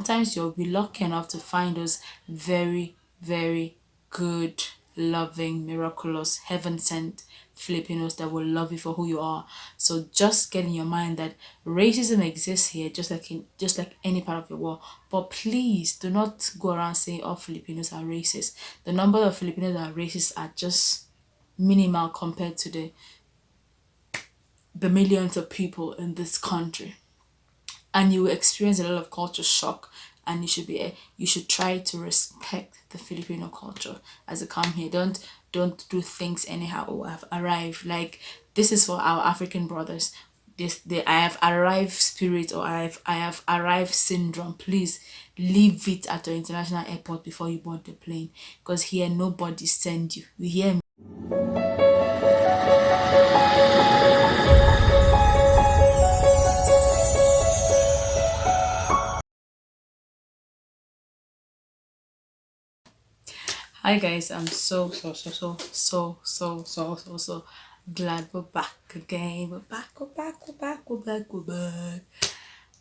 sometimes you'll be lucky enough to find those very, very good, loving, miraculous, heaven sent Filipinos that will love you for who you are. So just get in your mind that racism exists here, just like any part of the world. But please do not go around saying all Filipinos are racist. The number of Filipinos that are racist are just minimal compared to the millions of people in this country, and you will experience a lot of culture shock. And you should try to respect the Filipino culture as you come here. Don't do things anyhow. Oh, I've arrived. Like, this is for our African brothers. This the I have arrived spirit, or I have arrived syndrome. Please leave it at the international airport before you board the plane, because here nobody send you. You hear me? Hi guys, I'm so glad we're back again. We're back.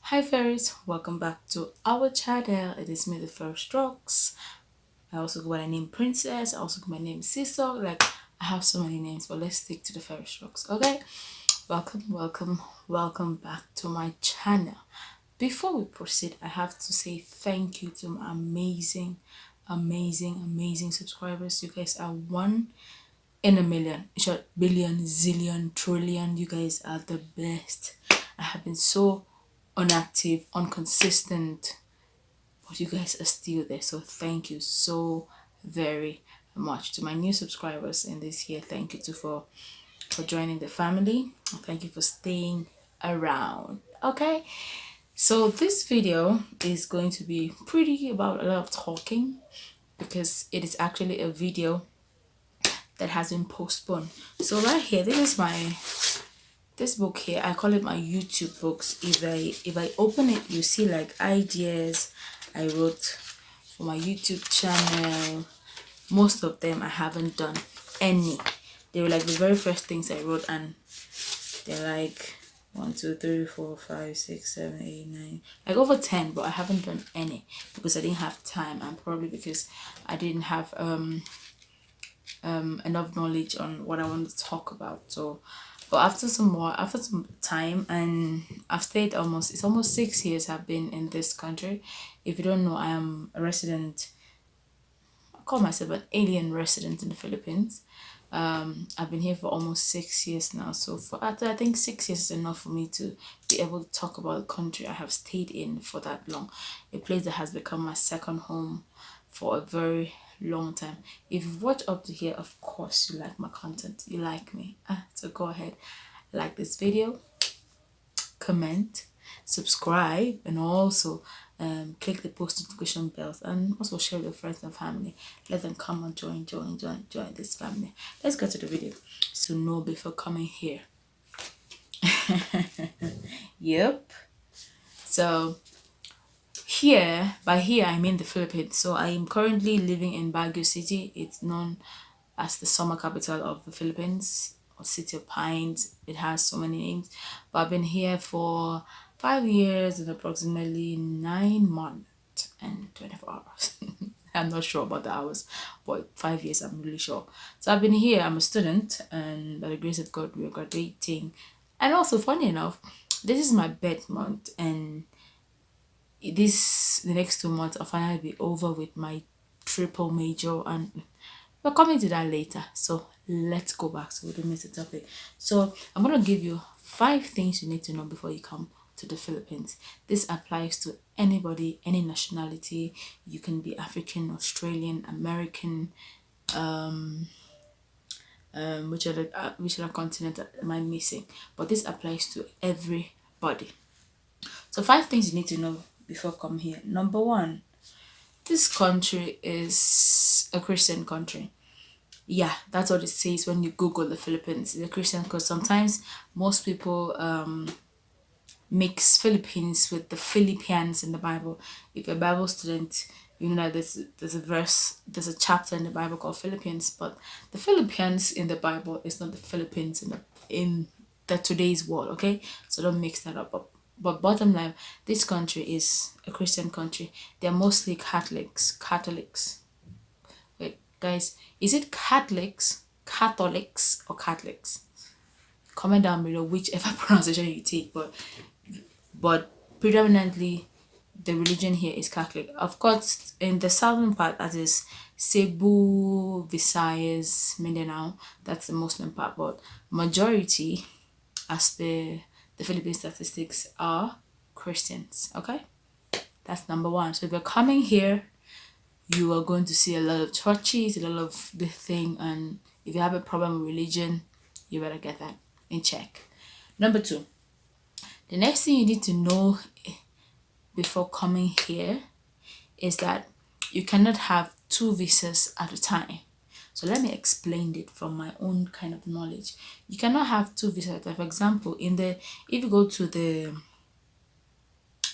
Hi fairies, welcome back to our channel. It is me, the Fairesstrokes. I also go by the name Princess. I also go by the name Siso. Like, I have so many names, but let's stick to the Fairesstrokes, okay? Welcome back to my channel. Before we proceed, I have to say thank you to my amazing subscribers. You guys are one in a million, short, billion, zillion, trillion. You guys are the best. I have been so inactive, inconsistent, but you guys are still there. So thank you so very much. To my new subscribers in this year, thank you too for joining the family. Thank you for staying around. Okay, so this video is going to be pretty about a lot of talking, because it is actually a video that has been postponed. So right here, this book here, I call it my YouTube books. If I open it, you see like ideas I wrote for my YouTube channel. Most of them I haven't done any. They were like the very first things I wrote, and they're like 1, 2, 3, 4, 5, 6, 7, 8, 9, like over 10, but I haven't done any because I didn't have time, and probably because I didn't have enough knowledge on what I wanted to talk about. So, but after some time, and I've stayed it's almost 6 years I've been in this country. If you don't know, I am a resident. I call myself an alien resident in the Philippines. I've been here for almost 6 years now. So I think 6 years is enough for me to be able to talk about the country I have stayed in for that long. A place that has become my second home for a very long time. If you've watched up to here, of course you like my content. You like me. So go ahead, like this video, comment, subscribe, and also click the post notification bells, and also share with your friends and family. Let them come and join this family. Let's get to the video. So know before coming here. Yep. So by here I mean the Philippines. So I am currently living in Baguio City. It's known as the summer capital of the Philippines, or City of Pines. It has so many names, but I've been here for 5 years and approximately 9 months and 24 hours. I'm not sure about the hours, but 5 years I'm really sure. So I've been here. I'm a student, and by the grace of God, we're graduating. And also, funny enough, this is my birth month, and the next 2 months I'll finally be over with my triple major, and we're coming to that later. So let's go back so we don't miss the topic. So I'm gonna give you 5 things you need to know before you come to the Philippines. This applies to anybody, any nationality. You can be African, Australian, American, which other continent am I missing? But this applies to everybody. So 5 things you need to know before coming here. Number 1, this country is a Christian country. Yeah, that's what it says when you Google the Philippines. It's a Christian, because sometimes most people mix Philippines with the Philippians in the Bible. If you're a Bible student, you know that there's a chapter in the Bible called Philippians, but the Philippians in the Bible is not the Philippines in the today's world. Okay, so don't mix that up. But bottom line, this country is a Christian country. They're mostly Catholics. Wait, guys, is it Catholics, or Catholics? Comment down below whichever pronunciation you take, but predominantly the religion here is Catholic. Of course, in the southern part, that is Cebu, Visayas, Mindanao, that's the Muslim part, but majority, as per the Philippine statistics, are Christians. Okay, that's number one. So if you're coming here, you are going to see a lot of churches, a lot of the thing, and if you have a problem with religion, you better get that in check. Number two, the next thing you need to know before coming here is that you cannot have two visas at a time. So let me explain it from my own kind of knowledge. You cannot have two visas at a time. For example, if you go to the,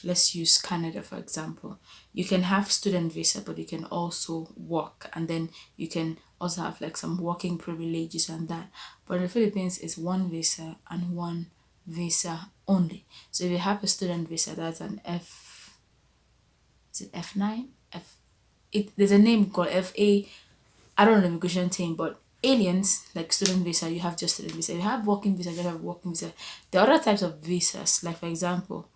let's use Canada for example, you can have student visa, but you can also work, and then you can also have like some working privileges and that. But in the Philippines, it's one visa and one visa only. So if you have a student visa, that's an is it F9? There's a name called FA. I don't know the immigration team, but aliens, like student visa, you have just student visa. If you have working visa, you have working visa. There are other types of visas, like for example,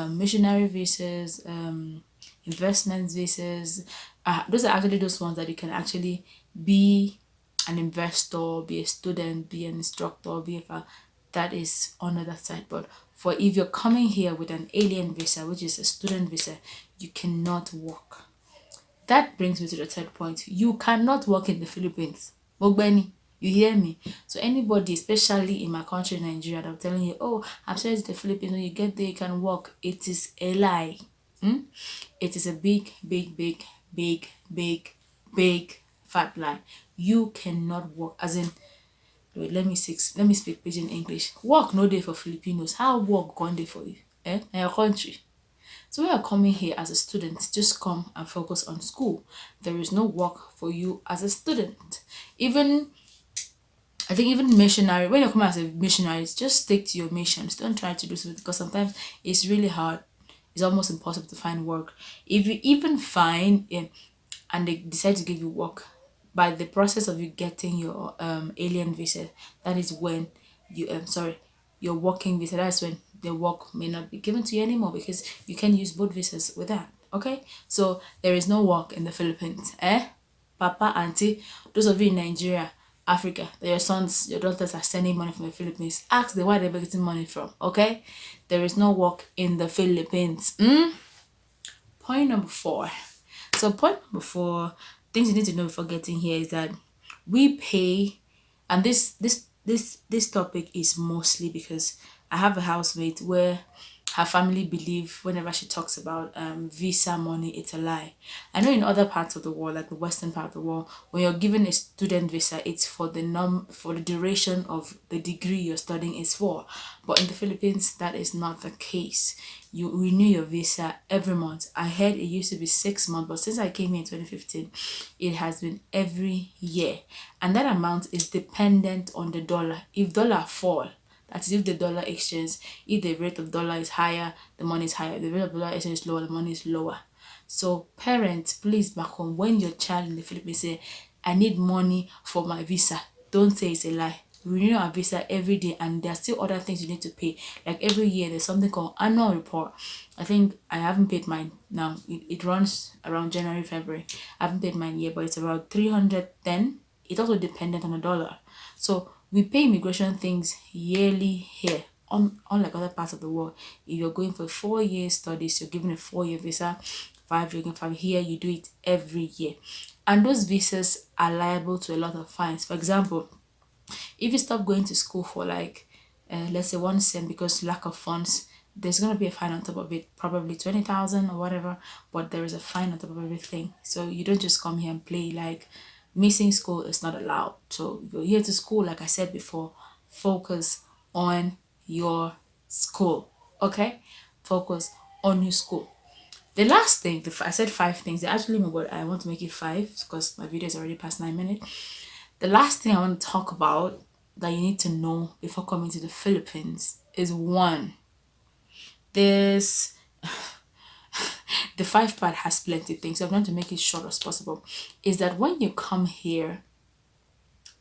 missionary visas, investment visas. Those are actually those ones that you can actually be an investor, be a student, be an instructor, that is on that side. But for if you're coming here with an alien visa, which is a student visa, you cannot work. That brings me to the third point. You cannot work in the Philippines. Bogbeni, you hear me? So anybody, especially in my country, Nigeria, that I'm telling you, oh, I'm sure it's the Philippines, when you get there, you can work. It is a lie. It is a big, big, big, big, big, big, fat lie. You cannot work. As in, wait, let me speak pidgin English. Work no day for Filipinos. How work gone day for you? In your country? So when you're coming here as a student, just come and focus on school. There is no work for you as a student. I think even missionary, when you're coming as a missionary, just stick to your missions. Don't try to do something, because sometimes it's really hard. It's almost impossible to find work. If you even find and they decide to give you work, by the process of you getting your alien visa, that is when your working visa, that's when the work may not be given to you anymore, because you can use both visas with that. Okay, so there is no work in the Philippines. Papa, auntie, those of you in Nigeria, Africa, that your sons, your daughters are sending money from the Philippines, ask them where they're getting money from. Okay, there is no work in the Philippines. Point number four. So point number four, things you need to know before getting here is that we pay, and this topic is mostly because I have a housemate where her family believe whenever she talks about visa money, it's a lie. I know in other parts of the world, like the western part of the world, when you're given a student visa, it's for the duration of the degree you're studying is for. But in the Philippines, that is not the case. You renew your visa every month. I heard it used to be 6 months, but since I came here in 2015, it has been every year, and that amount is dependent on the dollar. If dollar fall, that is, if the dollar exchange, if the rate of dollar is higher, the money is higher. If the rate of dollar exchange is lower, the money is lower. So parents, please, back home, when your child in the Philippines say, I need money for my visa, don't say it's a lie. We renew our visa every day, and there are still other things you need to pay. Like every year, there's something called annual report. I think I haven't paid mine now. It runs around January, February. I haven't paid mine yet, but it's about 310. It's also dependent on the dollar. So we pay immigration things yearly here, unlike other parts of the world. If you're going for 4 year studies, you're given a 4-year visa. 5 year, 5 here, you do it every year, and those visas are liable to a lot of fines. For example, if you stop going to school for like let's say 1 sem because lack of funds, there's going to be a fine on top of it, probably 20,000 or whatever, but there is a fine on top of everything. So you don't just come here and play. Like, missing school is not allowed. So if you're here to school, like I said before, focus on your school. Okay, focus on your school. The last thing, I said 5 things, actually but I want to make it 5 because my video is already past 9 minutes. The last thing I want to talk about that you need to know before coming to the Philippines is, 1, This the 5 part has plenty of things. So I'm going to make it short as possible. Is that when you come here,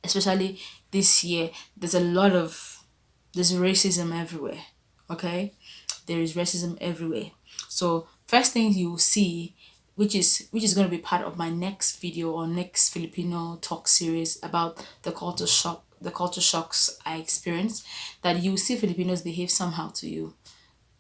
especially this year, there's racism everywhere. Okay, there is racism everywhere. So first thing you will see, which is going to be part of my next video or next Filipino talk series about the culture shocks I experienced, that you see Filipinos behave somehow to you,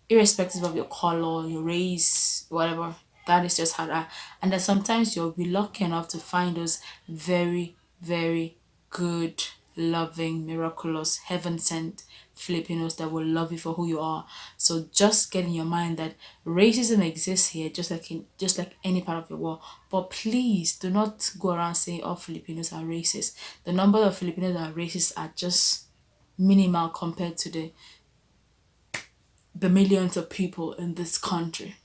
irrespective of your color, your race, whatever. That is just how that. And then sometimes you'll be lucky enough to find those very, very good, loving, miraculous, heaven sent Filipinos that will love you for who you are. So just get in your mind that racism exists here, just like any part of the world. But please do not go around saying all Filipinos are racist. The number of Filipinos that are racist are just minimal compared to the millions of people in this country,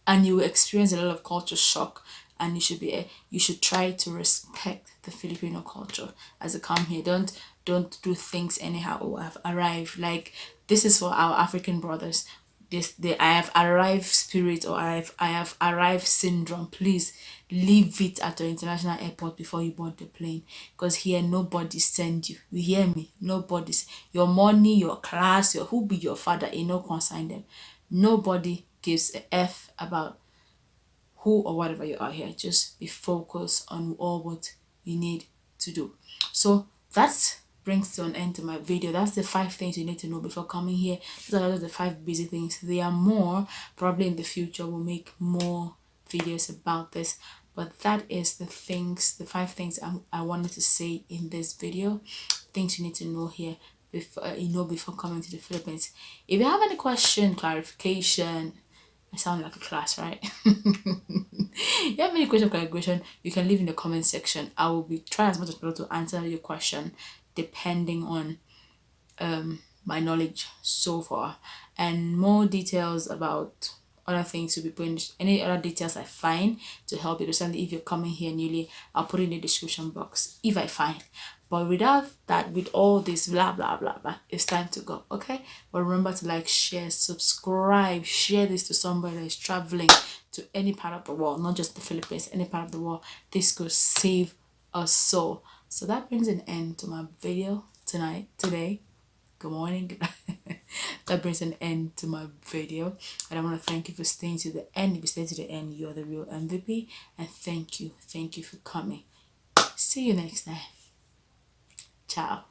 and you will experience a lot of culture shock. And you should try to respect the Filipino culture as you come here. Don't do things anyhow. Oh, I've arrived. Like, this is for our African brothers. This the I have arrived spirit, or I have arrived syndrome. Please leave it at the international airport before you board the plane, because here nobody send you. You hear me? Nobody's your money, your class, your who be your father, it no concern them. Nobody gives a f about who or whatever you are here. Just be focused on all what you need to do. So that brings to an end to my video. That's the 5 things you need to know before coming here. Those are the 5 busy things. There are more. Probably in the future we'll make more videos about this. But that is the 5 things I wanted to say in this video. Things you need to know here before coming to the Philippines. If you have any question, clarification, I sound like a class, right? You have any question or clarification, you can leave in the comment section. I will be trying as much as possible to answer your question depending on my knowledge so far. And more details about other things to be put in, any other details I find to help you, especially if you're coming here newly, I'll put it in the description box if I find. But without that, with all this blah blah blah blah, it's time to go. Okay, but remember to like, share, subscribe, share this to somebody that is traveling to any part of the world, not just the Philippines, any part of the world. This could save us soul. So that brings an end to my video today. Good morning, good night. That brings an end to my video, and I want to thank you for staying to the end. If you stay to the end, you're the real MVP. And thank you for coming. See you next time. Ciao.